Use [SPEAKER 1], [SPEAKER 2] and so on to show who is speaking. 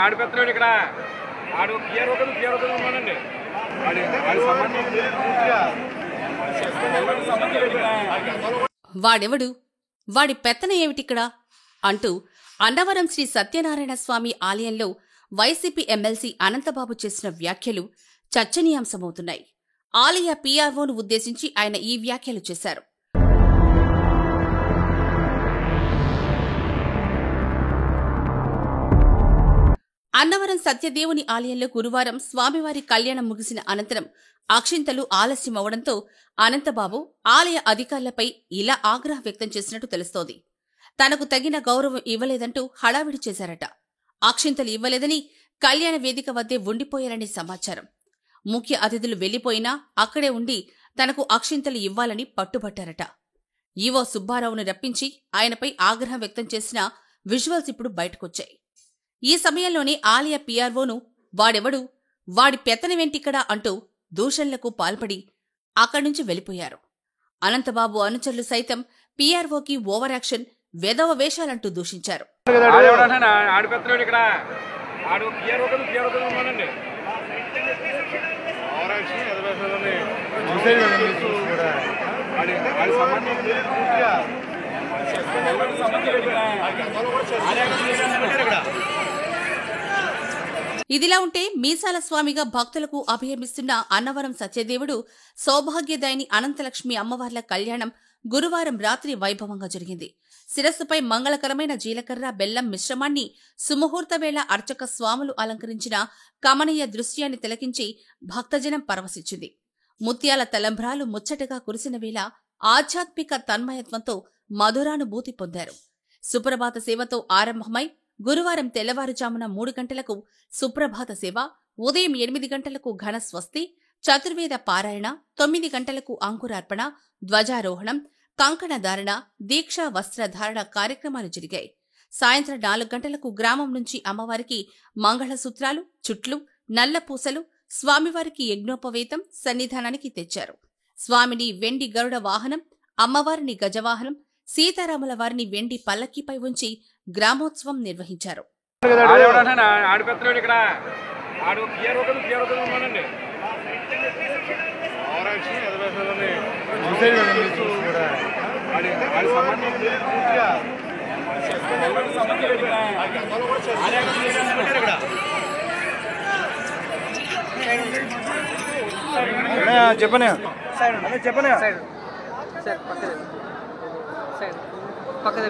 [SPEAKER 1] ఆడిపెత్తాడు ఇక్కడ ఆడు ఉన్నాడండి.
[SPEAKER 2] వాడెవడు, వాడి పెత్తన ఏమిటిక్కడ అంటూ అన్నవరం శ్రీ సత్యనారాయణ స్వామి ఆలయంలో వైసీపీ ఎమ్మెల్సీ అనంతబాబు చేసిన వ్యాఖ్యలు చర్చనీయాంశమవుతున్నాయి. ఆలయ పీఆర్ఓను ఉద్దేశించి ఆయన ఈ వ్యాఖ్యలు చేశారు. అన్నవరం సత్యదేవుని ఆలయంలో గురువారం స్వామివారి కళ్యాణం ముగిసిన అనంతరం అక్షింతలు ఆలస్యమవడంతో అనంతబాబు ఆలయ అధికారులపై ఇలా ఆగ్రహం వ్యక్తం చేసినట్టు తెలుస్తోంది. తనకు తగిన గౌరవం ఇవ్వలేదంటూ హడావిడి చేశారట. అక్షింతలు ఇవ్వలేదని కళ్యాణ వేదిక వద్దే ఉండిపోయారని సమాచారం. ముఖ్య అతిథులు వెళ్లిపోయినా అక్కడే ఉండి తనకు అక్షింతలు ఇవ్వాలని పట్టుబట్టారట. ఈవో సుబ్బారావును రప్పించి ఆయనపై ఆగ్రహం వ్యక్తం చేసిన విజువల్స్ ఇప్పుడు బయటకొచ్చాయి. ఈ సమయంలోనే ఆలయ పీఆర్ఓను వాడెవడు, వాడి పెత్తనమేంటిక్కడా అంటూ దూషణలకు పాల్పడి అక్కడ్నుంచి వెళ్లిపోయారు. అనంతబాబు అనుచరులు సైతం పీఆర్ఓకి ఓవర్ యాక్షన్, వెధవ వేషాలంటూ దూషించారు. ఇదిలా ఉంటే మీసాల స్వామిగా భక్తులకు అభయమిస్తున్న అన్నవరం సత్యదేవుడు సౌభాగ్యదాయిని అనంతలక్ష్మి అమ్మవార్ల కళ్యాణం గురువారం రాత్రి వైభవంగా జరిగింది. శిరస్సుపై మంగళకరమైన జీలకర్ర బెల్లం మిశ్రమాన్ని సుముహూర్తవేళ అర్చక స్వాములు అలంకరించిన కమనీయ దృశ్యాన్ని తిలకించి భక్తజనం పరవశించింది. ముత్యాల తలంబ్రాలు ముచ్చటగా కురిసిన వేళ ఆధ్యాత్మిక తన్మయత్వంతో మధురానుభూతి పొందారు. సుప్రభాత సేవతో ఆరంభమై గురువారం తెల్లవారుజామున 3 గంటలకు సుప్రభాత సేవ, ఉదయం 8 గంటలకు ఘన స్వస్తి, చతుర్వేద పారాయణ, 9 గంటలకు అంకురార్పణ, ధ్వజారోహణం, కంకణధారణ, దీక్షా వస్త్రధారణ కార్యక్రమాలు జరిగాయి. సాయంత్రం 4 గంటలకు గ్రామం నుంచి అమ్మవారికి మంగళసూత్రాలు, చుట్లు, నల్లపూసలు, స్వామివారికి యజ్ఞోపవేతం సన్నిధానానికి తెచ్చారు. స్వామిని వెండి గరుడ వాహనం, అమ్మవారిని గజవాహనం, సీతారాముల వారిని వెండి పల్లకీపై ఉంచి గ్రామోత్సవం నిర్వహించారు.
[SPEAKER 1] చెప్పనే
[SPEAKER 3] పక్కన